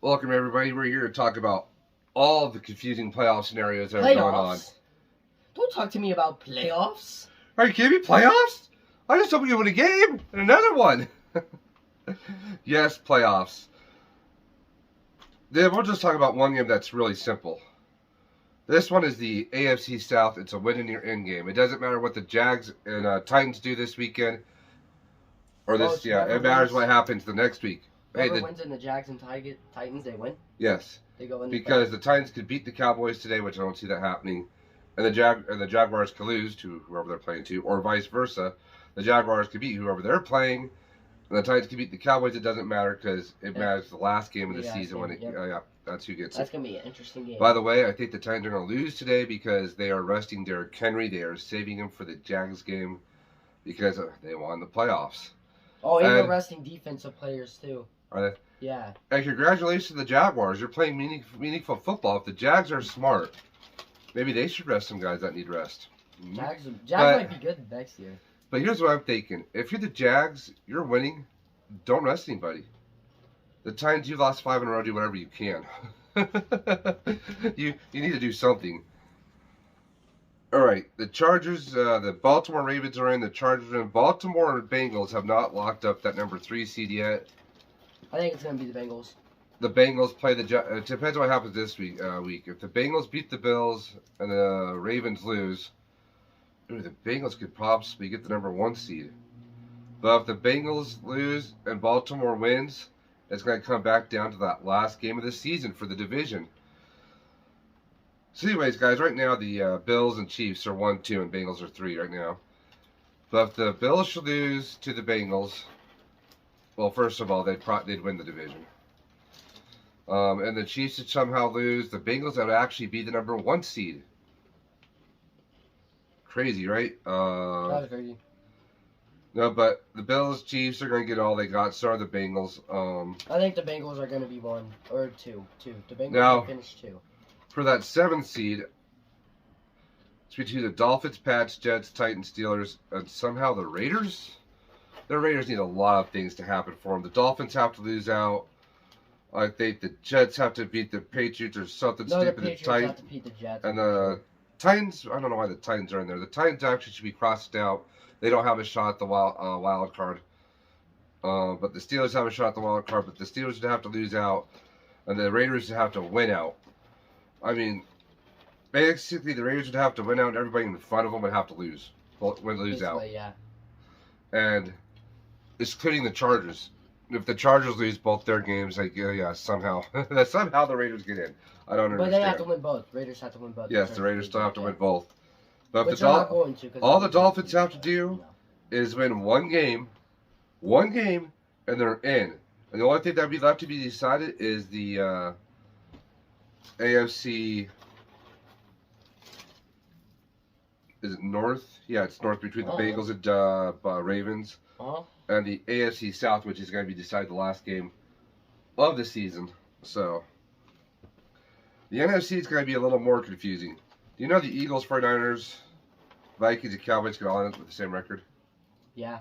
Welcome, everybody. We're here to talk about all the confusing playoff scenarios that are going on. Don't talk to me about playoffs. Are you kidding me? Playoffs? I just hope you win a game and another one. Yes, playoffs. Then we'll just talk about one game that's really simple. This one is the AFC South. It's a win in your end game. It doesn't matter what the Jags and Titans do this weekend. Or this, it matters what happens the next week. Whoever wins in the Jags and Titans, they win? Yes. They go in because the Titans could beat the Cowboys today, which I don't see that happening. And the Jaguars could lose to whoever they're playing to, or vice versa. The Jaguars could beat whoever they're playing, and the Titans could beat the Cowboys. It doesn't matter because it matters the last game of the season when that's who gets it. That's going to be an interesting game. By the way, I think the Titans are going to lose today because they are resting Derrick Henry. They are saving him for the Jags game because they won the playoffs. Oh, and they're resting defensive players too. Are they? Yeah. And congratulations to the Jaguars. You're playing meaningful football. If the Jags are smart, maybe they should rest some guys that need rest. Jags might be good next year. But here's what I'm thinking. If you're the Jags, you're winning. Don't rest anybody. The Titans, you lost 5 in a row. Do whatever you can. You need to do something. All right. The Chargers, the Baltimore Ravens are in. The Chargers are in. Baltimore and Bengals have not locked up that number 3 seed yet. I think it's going to be the Bengals. The Bengals play the Jets. It depends on what happens this week. If the Bengals beat the Bills and the Ravens lose, the Bengals could possibly get the number 1 seed. But if the Bengals lose and Baltimore wins, it's going to come back down to that last game of the season for the division. So anyways, guys, right now the Bills and Chiefs are 1-2 and Bengals are 3 right now. But if the Bills should lose to the Bengals, well, first of all, they'd win the division. And the Chiefs would somehow lose. The Bengals would actually be the number 1 seed. Crazy, right? That's crazy. No, but the Bills, Chiefs are going to get all they got. So are the Bengals. I think the Bengals are going to be 1 or 2. The Bengals will finish 2. For that 7th seed, it's between the Dolphins, Pats, Jets, Titans, Steelers, and somehow the Raiders. The Raiders need a lot of things to happen for them. The Dolphins have to lose out. I think the Jets have to beat the Patriots or something stupid. The Patriots have to beat the Jets. And the Titans, I don't know why the Titans are in there. The Titans actually should be crossed out. They don't have a shot at the wild card. But the Steelers have a shot at the wild card. But the Steelers would have to lose out. And the Raiders would have to win out. I mean, basically the Raiders would have to win out and everybody in front of them would have to lose out. Yeah. And including the Chargers. If the Chargers lose both their games, somehow the Raiders get in. I don't understand. But they have to win both. Raiders have to win both. Yes, the Raiders still have to win both. But if all the Dolphins have to do is win one game, and they're in. And the only thing that would be left to be decided is the AFC. Is it North? Yeah, it's North between the Bengals and Ravens. And the AFC South, which is going to be decided the last game of the season. So, the NFC is going to be a little more confusing. Do you know the Eagles, 49ers, Vikings, and Cowboys could all end up with the same record? Yeah.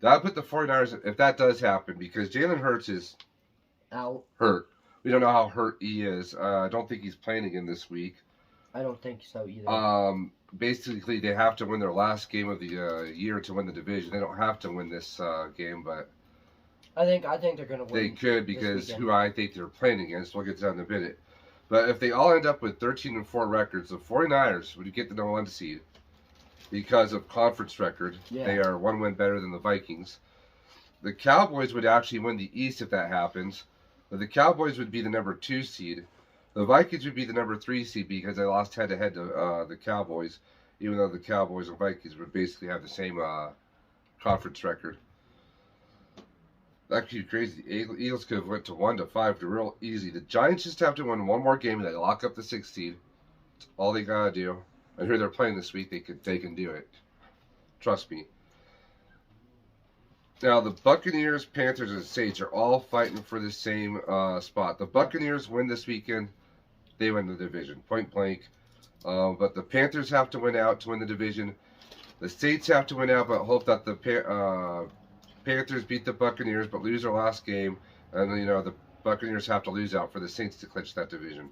That would put the 49ers, if that does happen, because Jalen Hurts is hurt. We don't know how hurt he is. I don't think he's playing again this week. I don't think so either. Basically, they have to win their last game of the year to win the division. They don't have to win this game, but I think they're going to win. They could because who I think they're playing against. We'll get to that in a minute. But if they all end up with 13-4 records, the 49ers would get the number 1 seed because of conference record. Yeah. They are 1 win better than the Vikings. The Cowboys would actually win the East if that happens, but the Cowboys would be the number 2 seed. The Vikings would be the number 3 seed because they lost head-to-head to the Cowboys, even though the Cowboys and Vikings would basically have the same conference record. That could be crazy. The Eagles could have went to 1-5 to real easy. The Giants just have to win one more game and they lock up the 6th seed. That's all they gotta do. And who they're playing this week, they can do it. Trust me. Now, the Buccaneers, Panthers, and Saints are all fighting for the same spot. The Buccaneers win this weekend. They win the division, point blank. But the Panthers have to win out to win the division. The Saints have to win out, but hope that the Panthers beat the Buccaneers, but lose their last game. And, the Buccaneers have to lose out for the Saints to clinch that division.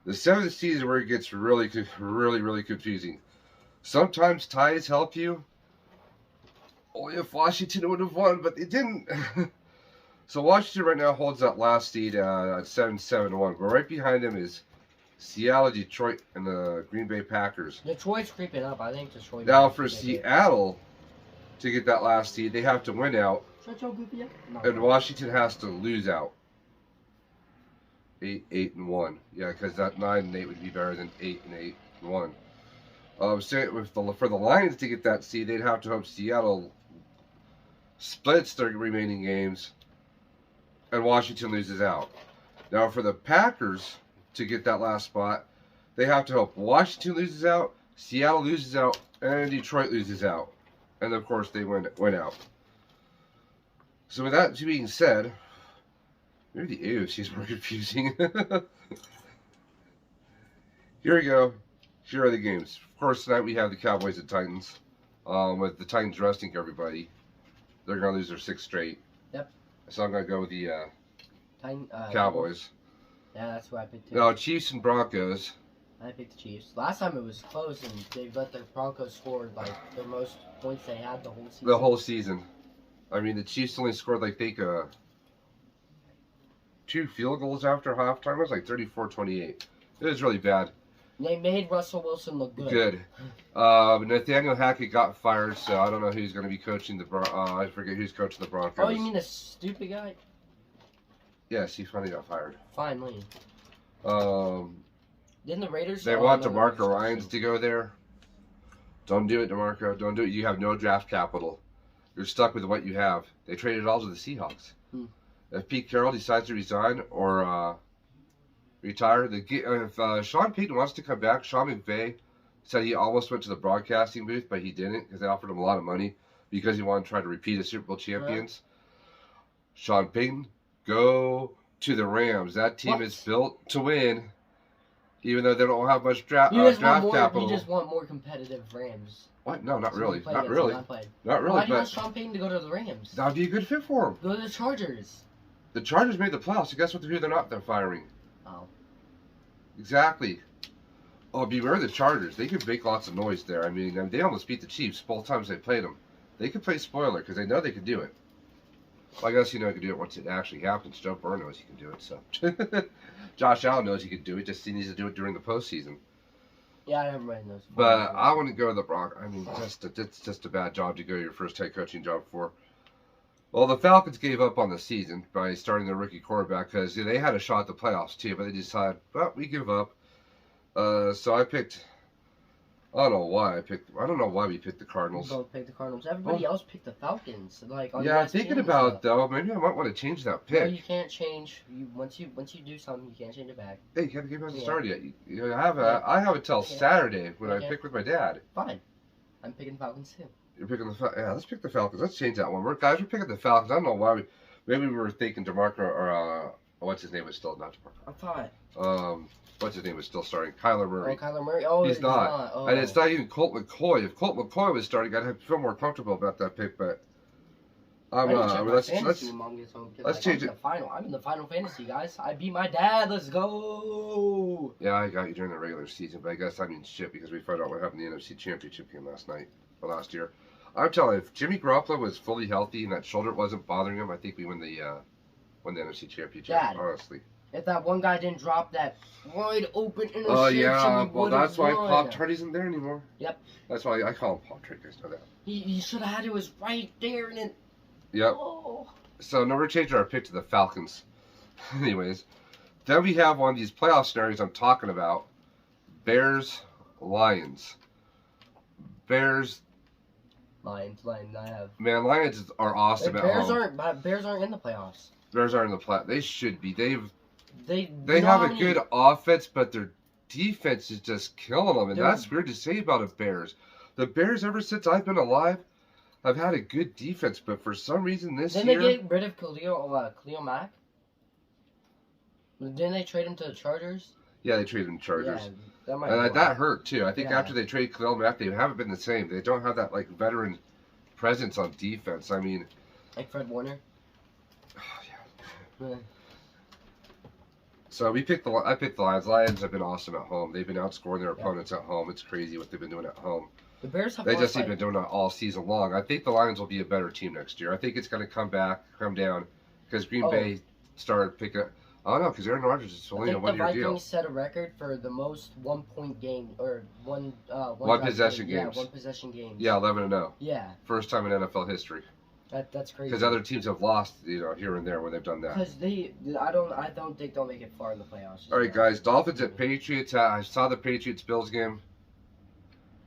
The 7th seed is where it gets really confusing. Sometimes ties help you. Only if Washington would have won, but they didn't. So Washington right now holds that last seed at 7-7-1. But right behind them is Seattle, Detroit, and the Green Bay Packers. Detroit's creeping up. I think Detroit. Now for Seattle to get that last seed, they have to win out. And Washington has to lose out. 8-8-1. Yeah, because that 9-8 would be better than 8-8-1. For the Lions to get that seed, they'd have to hope Seattle splits their remaining games and Washington loses out. Now for the Packers to get that last spot, they have to hope Washington loses out, Seattle loses out, and Detroit loses out. And of course they win out. So with that being said, maybe the AFC is more confusing. Here we go. Here are the games. Of course, tonight we have the Cowboys and Titans. With the Titans resting everybody, they're going to lose their 6th straight. Yep. So I'm going to go with the Cowboys. Yeah, that's what I picked too. Now, Chiefs and Broncos. I picked the Chiefs. Last time it was close, and they let the Broncos score like the most points they had the whole season. The whole season. I mean, the Chiefs only scored like 2 field goals after halftime. It was like 34-28. It was really bad. They made Russell Wilson look good. Good. Nathaniel Hackett got fired, so I don't know who's going to be coaching the I forget who's coaching the Broncos. Oh, you mean the stupid guy? Yes, he finally got fired. Finally. Didn't the Raiders? They want DeMarco Ryans to go there. Don't do it, DeMarco. Don't do it. You have no draft capital. You're stuck with what you have. They traded all to the Seahawks. If Pete Carroll decides to resign or retire, if Sean Payton wants to come back, Sean McVay said he almost went to the broadcasting booth, but he didn't because they offered him a lot of money because he wanted to try to repeat as Super Bowl champions. Sean Payton, go to the Rams. That team is built to win, even though they don't have much draft capital. You just want more competitive Rams. What? No, not really. Not really. Not really. Why do you want Sean Payton to go to the Rams? That would be a good fit for him. Go to the Chargers. The Chargers made the playoffs. So guess what? Who they're not? They're firing. Oh. Exactly. Oh, beware the Chargers. They could make lots of noise there. I mean, they almost beat the Chiefs both times they played them. They could play spoiler because they know they could do it. Well, I guess you know he can do it once it actually happens. Joe Burrow knows he can do it. So Josh Allen knows he can do it. Just he needs to do it during the postseason. Yeah, everybody knows. But I want to go to the Broncos. I mean, it's just a bad job to go to your first head coaching job for. Well, the Falcons gave up on the season by starting their rookie quarterback because they had a shot at the playoffs too, but they decided, well, we give up. So I picked. I don't know why we picked the Cardinals. We both picked the Cardinals. Everybody else picked the Falcons. I'm thinking about it though. Maybe I might want to change that pick. No, you can't change. Once you do something, you can't change it back. Hey, the game hasn't started yet. I have until Saturday when I pick with my dad. Fine. I'm picking Falcons too. You're picking the Falcons. Yeah, let's pick the Falcons. Let's change that one. We're picking the Falcons. I don't know why maybe we were thinking DeMarco or what's his name was still not DeMarco. I thought. What's his name was still starting? Kyler Murray. Oh, Kyler Murray. Oh, he's not. Oh. And it's not even Colt McCoy. If Colt McCoy was starting, I'd feel more comfortable about that pick. But let's change it. I'm in the final fantasy, guys. I beat my dad. Let's go. Yeah, I got you during the regular season, but I guess I mean shit because we found out what happened in the NFC Championship game last year. I'm telling you, if Jimmy Garoppolo was fully healthy and that shoulder wasn't bothering him, I think we win the NFC Championship. Dad, honestly. If that one guy didn't drop that wide open interception, oh yeah, well that's why Pop Tart isn't there anymore. Yep. That's why I call him Pop Tart. Guys know that. He should have had it was right there and then. Yep. Oh. So now we're changing our pick to the Falcons. Anyways, then we have one of these playoff scenarios I'm talking about: Bears, Lions. Lions. I have. Man, Lions are awesome at home. Bears aren't in the playoffs. Bears aren't in the playoffs. They should be. They have have a good offense, but their defense is just killing them, and that's weird to say about the Bears. The Bears, ever since I've been alive, have had a good defense, but for some reason this year... Didn't they get rid of Khalil Mack? Didn't they trade him to the Chargers? Yeah, they traded him to Chargers. Yeah, that hurt, too. I think after they traded Khalil Mack, they haven't been the same. They don't have that, veteran presence on defense. I mean... Like Fred Warner? Oh, yeah. So I picked the Lions. Lions have been awesome at home. They've been outscoring their opponents at home. It's crazy what they've been doing at home. The Bears have They just been doing it all season long. I think the Lions will be a better team next year. I think it's going to come down because Green Bay started picking up. I don't know, because Aaron Rodgers is only a 1-year deal. I think the Vikings set a record for the most one-point game or one possession games. Yeah, one possession games. Yeah, 11-0. Yeah. First time in NFL history. That's crazy. Because other teams have lost, here and there when they've done that. Because I don't think they'll make it far in the playoffs. All right, guys. Dolphins at Patriots. I saw the Patriots-Bills game.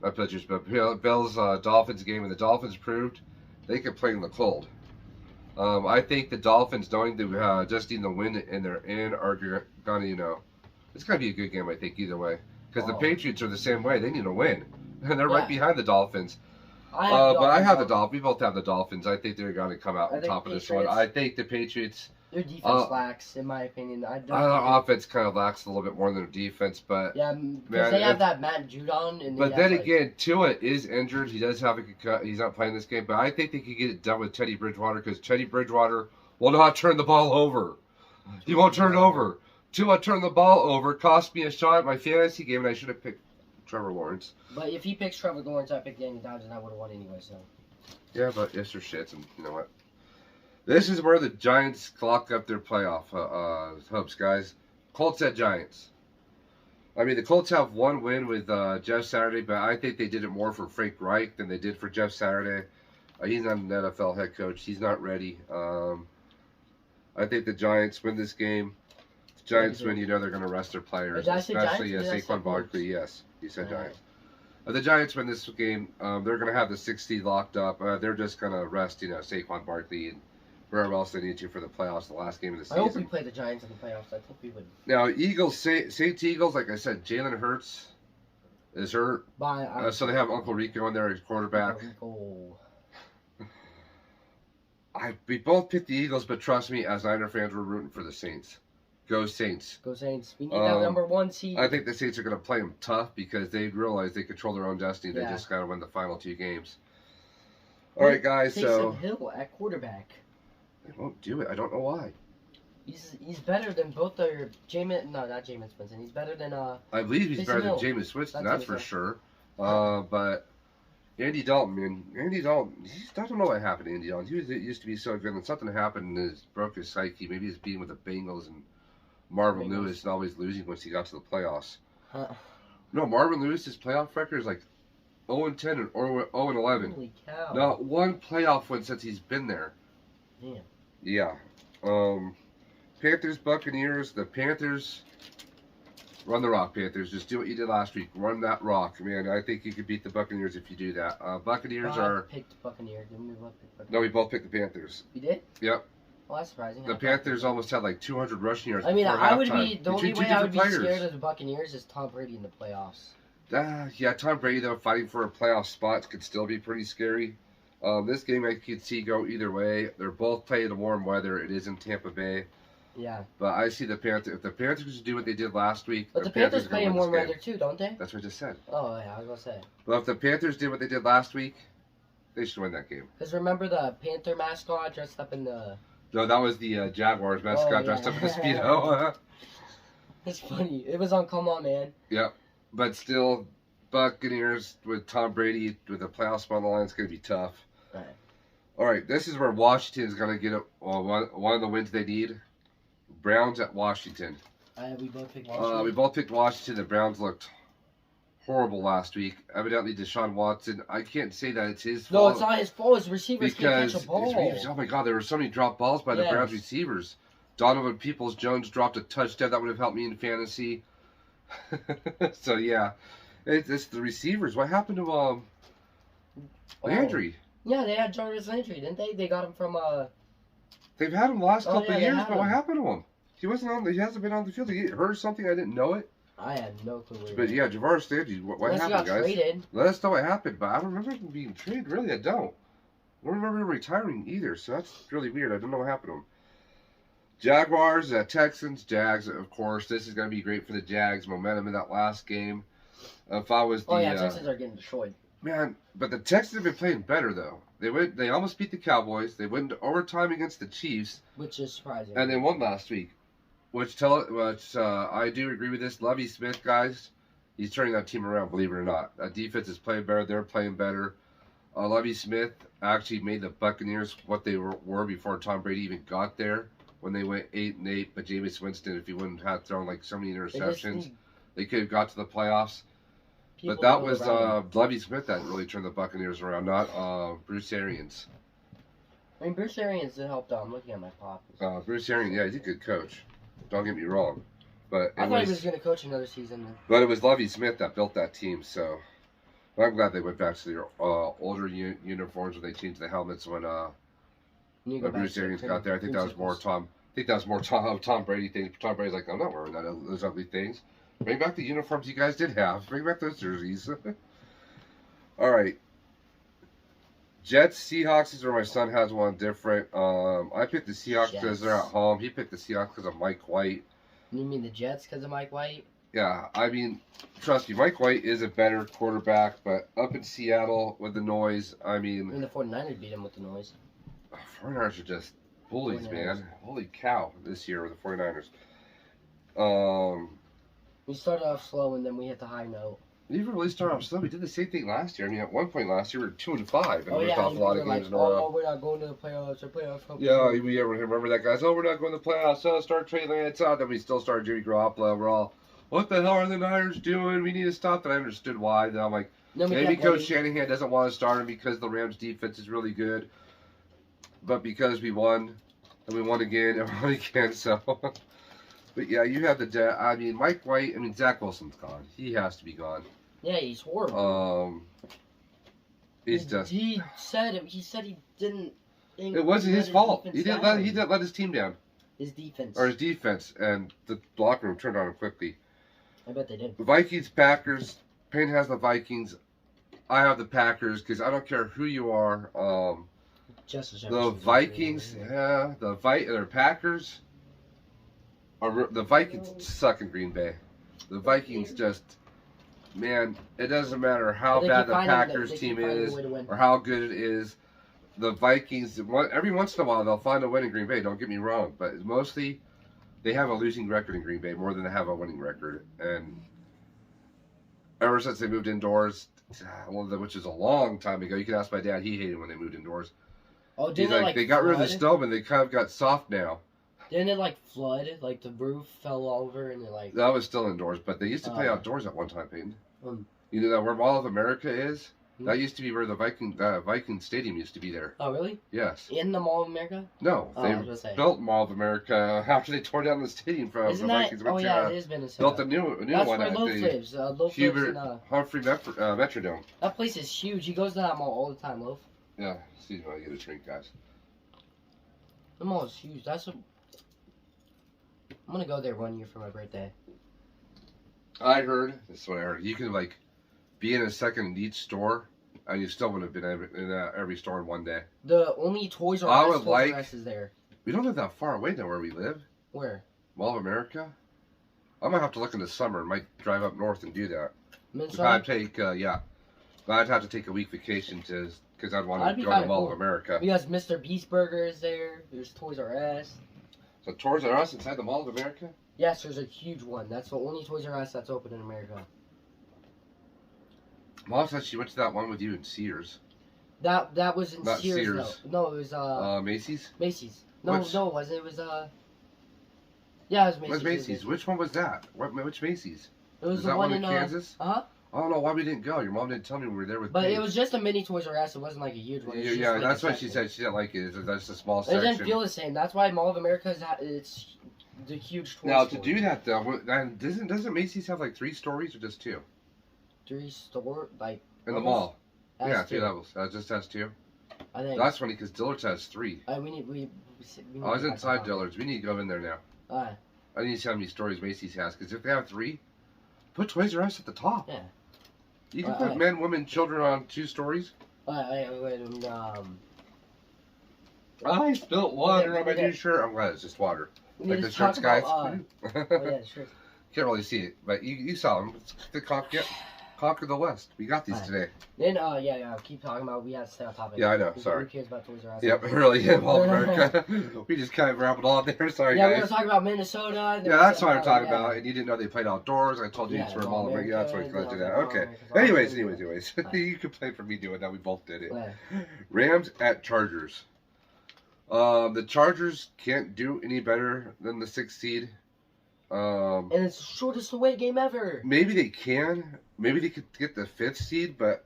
Not Patriots, but Bills-Dolphins game, and the Dolphins proved they could play in the cold. I think the Dolphins, knowing they just need to win and they're in, are going to, it's going to be a good game, I think, either way. Because the Patriots are the same way. They need to win. And they're right behind the Dolphins. I have the Dolphins. We both have the Dolphins. I think they're going to come out on top of this one. I think the Patriots... Their defense lacks, in my opinion. Their offense kind of lacks a little bit more than their defense, but... Yeah, because they have that Matt Judon. But then again, Tua is injured. He does have he's not playing this game, but I think they could get it done with Teddy Bridgewater, because Teddy Bridgewater will not turn the ball over. He won't turn it over. Tua turned the ball over, cost me a shot at my fantasy game, and I should have picked Trevor Lawrence. But if he picks Trevor Lawrence, I picked Danny Dimes, and I would have won anyway, so... Yeah, but yes, they're shits, and you know what? This is where the Giants clock up their playoff hopes, guys. Colts at Giants. I mean, the Colts have one win with Jeff Saturday, but I think they did it more for Frank Reich than they did for Jeff Saturday. He's not an NFL head coach. He's not ready. I think the Giants win this game. The Giants win, they're going to rest their players, especially Saquon Barkley. Yes, you said Giants. The Giants win this game. They're going to have the 60 locked up. They're just going to rest, Saquon Barkley and wherever else they need to for the playoffs, the last game of the season. I hope we play the Giants in the playoffs. I think we would. Now, Saints Eagles, like I said, Jalen Hurts is hurt. So they have Uncle Rico in there as quarterback. We both picked the Eagles, but trust me, as Niner fans, we're rooting for the Saints. Go Saints. Go Saints. We need that number one seed. I think the Saints are going to play them tough because they realize they control their own destiny. They just got to win the final 2 games. All right, guys. Taysom Hill at quarterback. They won't do it. I don't know why. He's better than both their not Jameis Winston. He's better than I believe he's better than Jameis Winston. That's for sure. But Andy Dalton, man, I don't know what happened to Andy Dalton. He used to be so good, and something happened and broke his psyche. Maybe he's being with the Bengals and Marvin Lewis and always losing once he got to the playoffs. No, Marvin Lewis's playoff record is like 0-10 and 0-11. Holy cow! Not one playoff win since he's been there. Damn. Yeah. Panthers, Buccaneers. The Panthers run the rock, Panthers. Just do what you did last week. Run that rock, man. I think you could beat the Buccaneers if you do that. Buccaneers picked Buccaneers. Didn't we both pick Buccaneers? No, we both picked the Panthers. You did? Yep. Well, that's surprising. The Panthers almost had like 200 rushing yards. I mean, the only way I would be scared of the Buccaneers is Tom Brady in the playoffs. Yeah, Tom Brady, though, fighting for a playoff spot could still be pretty scary. This game I could see go either way. They're both playing the warm weather. It is in Tampa Bay. Yeah. But I see the Panthers. If the Panthers do what they did last week, but the Panthers play in warm weather too, don't they? That's what I just said. Oh yeah, I was gonna say. But if the Panthers did what they did last week, they should win that game. Because remember the Panther mascot dressed up in the. No, that was the Jaguars mascot dressed up in the Speedo. It's funny. It was on Come On Man. Yep. But still, Buccaneers with Tom Brady with a playoff spot on the line is going to be tough. Right. All right, this is where Washington is going to get one of the wins they need. Browns at Washington. We both picked Washington. We both picked Washington. The Browns looked horrible last week. Evidently, Deshaun Watson. I can't say that it's his fault. No, it's not his fault. His receivers can't catch a ball. Oh my God, there were so many dropped balls by the Browns receivers. Donovan Peoples-Jones dropped a touchdown that would have helped me in fantasy. So yeah, it's the receivers. What happened to Landry? Yeah, they had Jarvis Landry, didn't they? They got him from They've had him the last couple of years, but what happened to him? He hasn't been on the field. He hurt or something. I didn't know it. I had no clue. But yeah, Javaris Landry. What happened, guys? Traded. Let us know what happened. But I don't remember him being traded. Really, I don't. I don't remember him retiring either. So that's really weird. I don't know what happened to him. Jaguars, Texans, Jags. Of course, this is going to be great for the Jags. Momentum in that last game. If I was the Texans are getting destroyed. Man, but the Texans have been playing better though. They almost beat the Cowboys. They went into overtime against the Chiefs, which is surprising. and they won last week. Which I do agree with this. Lovie Smith, guys, he's turning that team around. Believe it or not, that defense is playing better. They're playing better. Lovie Smith actually made the Buccaneers what they were before Tom Brady even got there. When they went 8-8, but Jameis Winston, if he wouldn't have thrown like so many interceptions, they could have got to the playoffs. But that was Lovie Smith that really turned the Buccaneers around, not Bruce Arians. I mean, Bruce Arians did help out. I'm looking at my pop. Bruce Arians, yeah, he's a good coach. Don't get me wrong. But I thought he was going to coach another season. But it was Lovie Smith that built that team, so I'm glad they went back to their older uniforms when they changed the helmets when Bruce Arians got there. I think that was more Tom. I think that was more Tom Brady thing. Tom Brady's like, I'm not wearing those ugly things. Bring back the uniforms you guys did have. Bring back those jerseys. All right. Jets, Seahawks is where my son has one different. I picked the Seahawks because they're at home. He picked the Seahawks because of Mike White. You mean the Jets because of Mike White? Yeah, I mean, trust me, Mike White is a better quarterback, but up in Seattle with the noise, I mean... the 49ers beat him with the noise. 49ers are just bullies, 49ers. Man. Holy cow, this year with the 49ers. We started off slow, and then we hit the high note. We didn't really start off slow. We did the same thing last year. I mean, at one point last year, we were 2-5, and we lost off a lot of games in a row. Oh, we're not going to the playoffs. Or playoffs. Yeah, we remember that, guys. Oh, we're not going to the playoffs. Oh, start Trey Lance out. Then we still started Jimmy Garoppolo. We're all, what the hell are the Niners doing? We need to stop that. I understood why. Then I'm like, maybe Coach Shanahan doesn't want to start him because the Rams' defense is really good. But because we won, and we won again, and won again, so... But yeah, you have I mean, Mike White, I mean, Zach Wilson's gone. He has to be gone. Yeah, he's horrible. He's just... He said he didn't... It wasn't his fault. He didn't let his team down. His defense. Or his defense, and the locker room turned on him quickly. I bet they did. The Vikings, Packers. Payne has the Vikings. I have the Packers, because I don't care who you are. The Vikings, the Packers... The Vikings suck in Green Bay. The Vikings just, man, it doesn't matter how bad the Packers team is or how good it is. The Vikings, every once in a while, they'll find a win in Green Bay. Don't get me wrong, but mostly they have a losing record in Green Bay more than they have a winning record. And ever since they moved indoors, which is a long time ago, you can ask my dad. He hated when they moved indoors. Oh, did they got rid of the stove and they kind of got soft now. Didn't it flood? Like the roof fell over and it That was still indoors, but they used to play outdoors at one time, Peyton. You know that where Mall of America is? That used to be where the Viking Stadium used to be there. Oh, really? Yes. In the Mall of America? No, they built Mall of America after they tore down the stadium from the Vikings. Oh yeah, it is Minnesota. Built a new one at the Hubert Humphrey Metrodome. That place is huge. He goes to that mall all the time, Loaf. Yeah, excuse me, I get a drink, guys. The mall is huge. I'm gonna go there 1 year for my birthday. I heard. That's what I heard. You can be in a second in each store, and you still wouldn't have been in every store in one day. The only Toys R Us is there. We don't live that far away now where we live. Where? Mall of America. I'm gonna have to look in the summer and might drive up north and do that. Minnesota? I'd take I'd have to take a week vacation because I'd want to go to Mall of America. Because Mr. Beast Burger is there. There's Toys R Us. So Toys R Us inside the Mall of America? Yes, there's a huge one. That's the only Toys R Us that's open in America. Mom said she went to that one with you in Sears. That was in Sears. Though. No, it was Macy's. Macy's. No, it wasn't. It was yeah, it was Macy's. What's Macy's? Which one was that? Which Macy's? It was the one in Kansas. Uh-huh. I don't know why we didn't go. Your mom didn't tell me we were there with. But Paige. It was just a mini Toys R Us. It wasn't like a huge one. Yeah, that's what she said. She didn't like it. That's a small section. It didn't feel the same. That's why Mall of America it's the huge toy now store. To do that though, doesn't Macy's have 3 stories or just 2? 3 store in the mall. Yeah, 2 levels. Just has 2. I think that's funny because Dillard's has 3. I was inside Dillard's. We need to go in there now. I need to see how many stories Macy's has because if they have 3, put Toys R Us at the top. Yeah. You can put men, women, children on 2 stories. I spilled water on my new shirt. I'm glad it's just water. Like the shirts, guys. Yeah, sure. Can't really see it, but you saw them. The cock, yeah. Conquer the West. We got these Alright. today. Then, yeah, keep talking about. We have to stay on topic. Yeah, I know. Who Sorry. cares about Toys R Us? Yep, really. Yeah, well, America. We just kind of rambled on there. Sorry, yeah, guys. we were talking about Minnesota. And Yeah, that's what I'm talking yeah. about. And you didn't know they played outdoors. I told you it's for no, all America. Yeah, that's why I told you that. Okay. Anyways. You complained for me doing that. We both did it. Yeah. Rams at Chargers. The Chargers can't do any better than the 6th seed. And it's the shortest away game ever. Maybe they can. Maybe they could get the 5th seed, but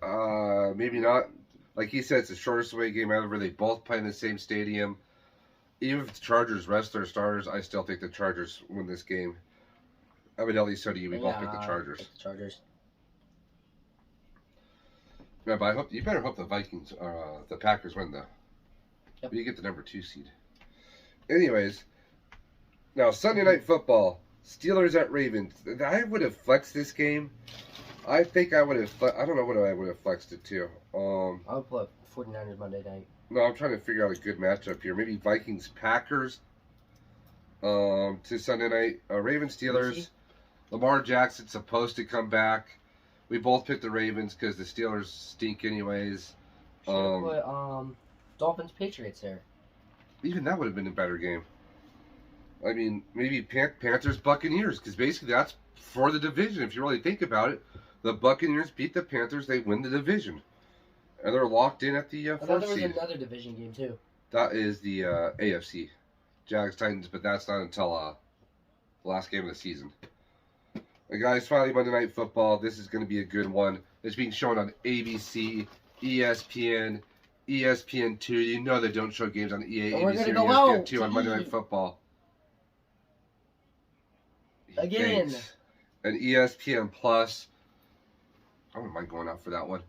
maybe not. Like he said, it's the shortest away game ever. They both play in the same stadium. Even if the Chargers rest their starters, I still think the Chargers win this game. Evidently, so do you. We both pick the Chargers. Pick the Chargers. Yeah, but I hope you better hope the Vikings or the Packers win though. Yep. You get the number 2 seed. Anyways, now Sunday Night Football, Steelers at Ravens. I would have flexed this game. I think I would have. I don't know what I would have flexed it to. I would put 49ers Monday night. No, I'm trying to figure out a good matchup here. Maybe Vikings Packers. To Sunday night, Ravens Steelers. Lamar Jackson's supposed to come back. We both picked the Ravens because the Steelers stink anyways. Should have put Dolphins Patriots there. Even that would have been a better game. I mean, maybe Panthers Buccaneers because basically that's for the division. If you really think about it, the Buccaneers beat the Panthers, they win the division, and they're locked in at the 4th seed. I thought there was another division game too. That is the AFC, Jags Titans, but that's not until the last game of the season. And guys, finally Monday Night Football. This is going to be a good one. It's being shown on ABC, ESPN, ESPN2. You know they don't show games on EA, ABC, or ESPN2 on Monday Night Football. Again. Thanks. And ESPN Plus. I wouldn't mind going out for that one.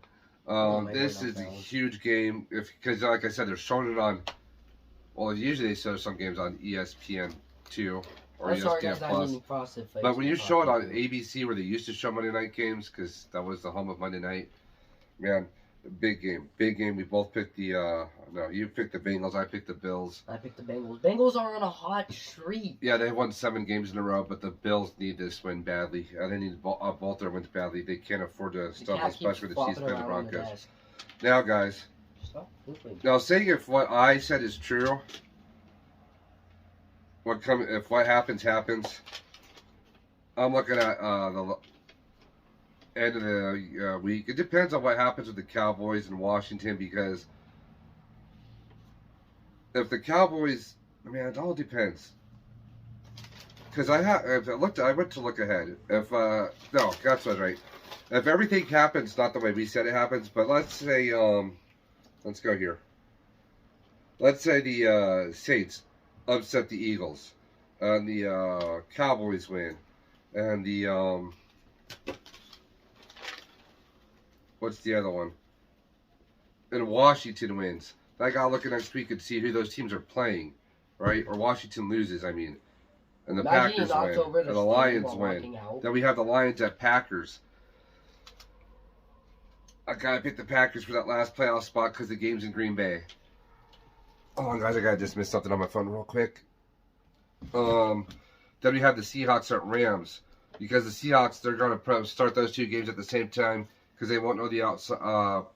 This is a huge game because, like I said, they're showing it on. Well, usually they show some games on ESPN2 or ESPN Plus. But when you show it on ABC, where they used to show Monday night games, because that was the home of Monday night, man, big game. We both picked the. No, you picked the Bengals. I picked the Bills. I picked the Bengals. Bengals are on a hot streak. Yeah, they won 7 games in a row, but the Bills need this win badly. They need both their wins badly. They can't afford to stumble, especially with the Chiefs and the Broncos. Now, guys. Now, saying if what I said is true, if what happens, I'm looking at the end of the week. It depends on what happens with the Cowboys in Washington because if the Cowboys, I mean, it all depends. Because I went to look ahead. No, that's not right. If everything happens, not the way we said it happens, but let's say, let's go here. Let's say the Saints upset the Eagles, and the Cowboys win, and the what's the other one? And Washington wins. I gotta look at next week and see who those teams are playing, right? Or Washington loses, I mean. And the Packers win. And the Lions win. Then we have the Lions at Packers. I gotta pick the Packers for that last playoff spot because the game's in Green Bay. Oh, guys, I gotta dismiss something on my phone real quick. Then we have the Seahawks at Rams. Because the Seahawks, they're gonna start those 2 games at the same time because they won't know the outside.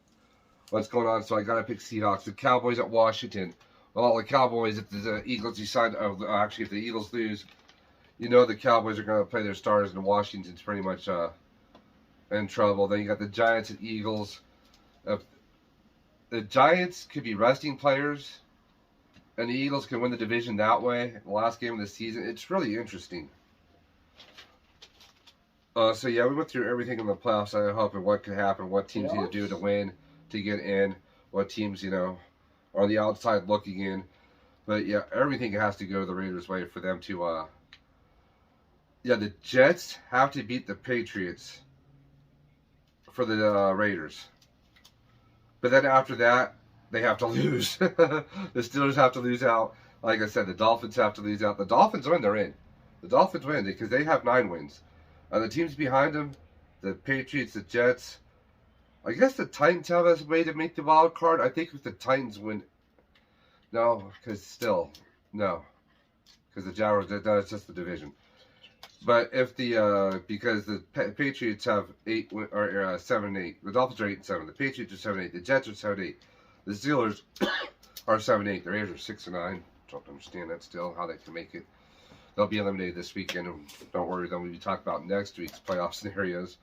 What's going on, so I gotta pick Seahawks. The Cowboys at Washington. Well, the Cowboys, if the Eagles decide, actually, if the Eagles lose, you know the Cowboys are gonna play their starters, and Washington's pretty much in trouble. Then you got the Giants and Eagles. The Giants could be resting players, and the Eagles can win the division that way. The last game of the season, it's really interesting. So yeah, we went through everything in the playoffs. I hope and what could happen, what teams need to do to win, to get in, what teams, are on the outside looking in. But yeah, everything has to go the Raiders' way for them to, the Jets have to beat the Patriots for the Raiders. But then after that, they have to lose. The Steelers have to lose out. Like I said, the Dolphins have to lose out. The Dolphins win, they're in. The Dolphins win because they have 9 wins. The teams behind them, the Patriots, the Jets, I guess the Titans have a way to make the wild card. I think if the Titans win, no, because the Jaguars, that's just the division. But if the because the Patriots have 7-8, the Dolphins are 8-7, the Patriots are 7-8, the Jets are 7-8, the Steelers are 7-8, the Raiders are 6-9. Don't understand that still how they can make it. They'll be eliminated this weekend. And don't worry, then we'll be talking about next week's playoff scenarios.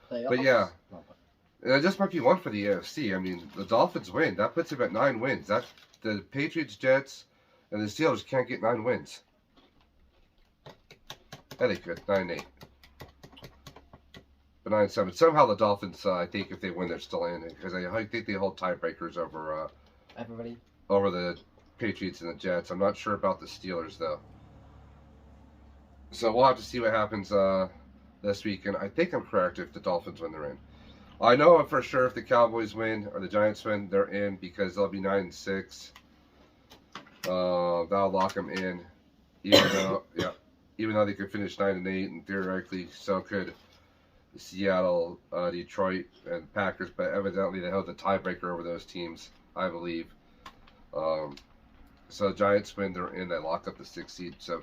But yeah, and this might be one for the AFC. I mean, the Dolphins win. That puts them at 9 wins. That the Patriots, Jets, and the Steelers can't get 9 wins. Yeah, they could. 9-8. But 9-7. Somehow the Dolphins, I think if they win, they're still in. Because I think they hold tiebreakers over everybody. Over the Patriots and the Jets. I'm not sure about the Steelers, though. So we'll have to see what happens this weekend. I think I'm correct if the Dolphins win, they're in. I know for sure if the Cowboys win or the Giants win, they're in because they'll be 9-6. That'll lock them in. Even though they could finish 9-8, and theoretically so could Seattle, Detroit, and Packers, but evidently they held the tiebreaker over those teams, I believe. So Giants win, they're in, they lock up the 6th seed. So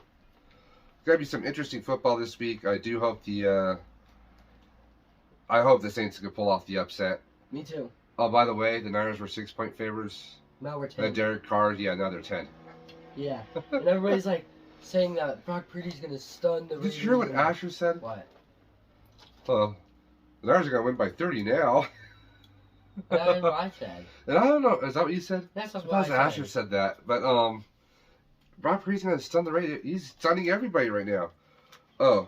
gonna be some interesting football this week. I do hope the Saints can pull off the upset. Me too. Oh, by the way, the Niners were 6-point favorites. Now we're 10. And Derek Carr, now they're 10. Yeah, and everybody's like saying that Brock Purdy's gonna stun the Raiders. Did you hear what Asher said? What? The Niners are gonna win by 30 now. That's what I said. And I don't know, is that what you said? That's what I said. Asher said that, but Brock Purdy's gonna stun the Raiders. He's stunning everybody right now. Oh,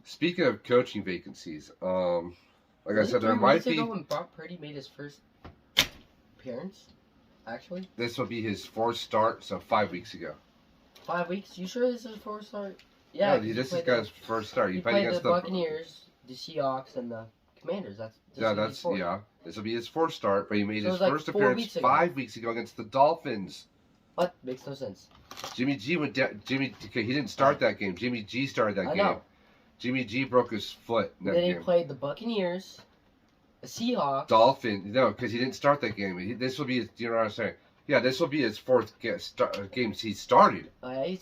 speaking of coaching vacancies, like I said, there might be. When Brock Purdy made his first appearance, actually. This will be his 4th start, so 5 weeks ago. 5 weeks? You sure this is his 4th start? Yeah, this is his first start. He played against the Buccaneers, the Seahawks, and the Commanders. This will be his 4th start, but he made his first 4 appearance weeks ago. 5 weeks ago against the Dolphins. What? Makes no sense. Jimmy G went down. He didn't start that game. Jimmy G started that game. Know. Jimmy G broke his foot in that then game. He played the Buccaneers, the Seahawks. Dolphins. No, because he didn't start that game. This will be his. You know what I'm saying? Yeah, this will be his 4th game he started.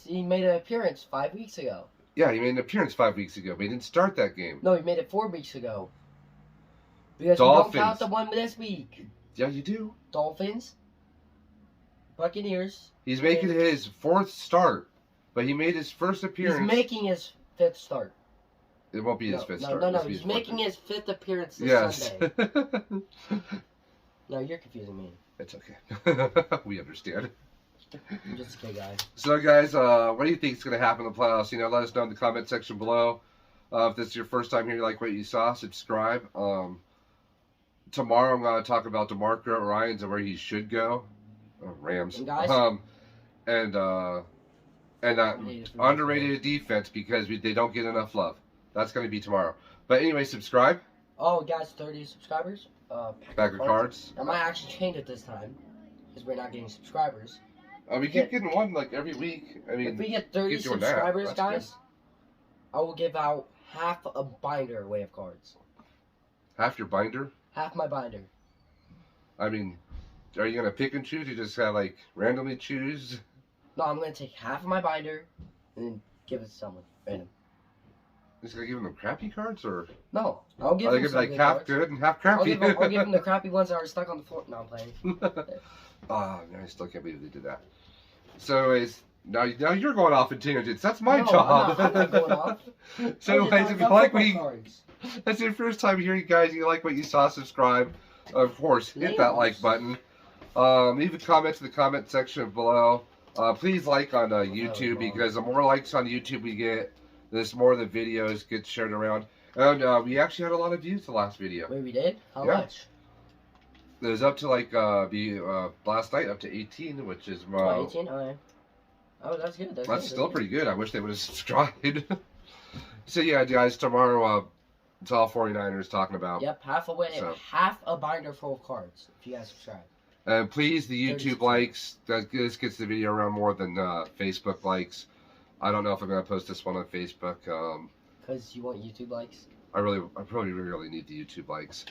He made an appearance 5 weeks ago. Yeah, he made an appearance 5 weeks ago, but he didn't start that game. No, he made it 4 weeks ago. Because Dolphins. we don't count the one this week. Yeah, you do. Dolphins, Buccaneers. He's making his 4th start, but he made his first appearance. He's making his 5th start. It won't be his 5th start. No. He's making his 5th appearance this Sunday. No, you're confusing me. It's okay. We understand. I'm just a kid guy. So, guys, what do you think is going to happen in the playoffs? Let us know in the comment section below. If this is your first time here, you like what you saw, subscribe. Tomorrow I'm going to talk about DeMarco Ryans and where he should go. Rams. And guys, and underrated defense because they don't get enough love. That's going to be tomorrow. But anyway, subscribe. Oh, guys, 30 subscribers. Pack of cards. I might actually change it this time because we're not getting subscribers. We keep getting one like every week. I mean, if we get 30 subscribers, guys, good. I will give out half a binder away of cards. Half your binder? Half my binder. I mean, are you gonna pick and choose? You just gotta randomly choose? No, I'm gonna take half of my binder and then give it to someone random. Just gonna give them crappy cards, or no? I'll give them half cards. Good and half crappy. I'll give them the crappy ones that are stuck on the floor. No, I'm playing. I still can't believe they did that. So, anyways, now you're going off in tangents. That's my job. I'm not going off. So, anyways, if you like what that's your first time hearing, guys, you like what you saw, subscribe. Of course, hit that like button. Leave a comment in the comment section below. Please like on YouTube because the more likes on YouTube we get, the more the videos get shared around. And we actually had a lot of views the last video. Wait, we did? How much? It was up to last night up to 18, which is 18. Okay. Oh, that's good. That's still pretty good. I wish they would have subscribed. So yeah, guys, tomorrow it's all 49ers talking about. Yep, half a binder full of cards if you guys subscribe. And please, the YouTube likes. This gets the video around more than Facebook likes. I don't know if I'm gonna post this one on Facebook. Because you want YouTube likes. I probably really need the YouTube likes.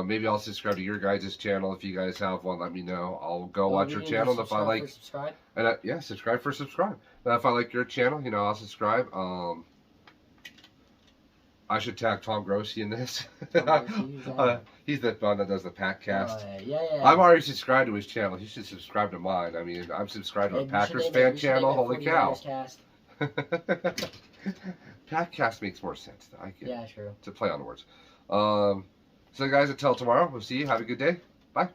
Maybe I'll subscribe to your guys' channel. If you guys have one, let me know. I'll go watch your channel. And if I like, subscribe. And yeah, subscribe. And if I like your channel, I'll subscribe. I should tag Tom Grossi in this. Tom Grossi, who's that? He's the one that does the Pack Cast. Yeah. I'm already subscribed to his channel. You should subscribe to mine. I mean, I'm subscribed to a Packers fan channel. Holy cow! Pack Cast makes more sense. Though. I get it. True. It's a play on words. So guys, until tomorrow, we'll see you. Have a good day. Bye.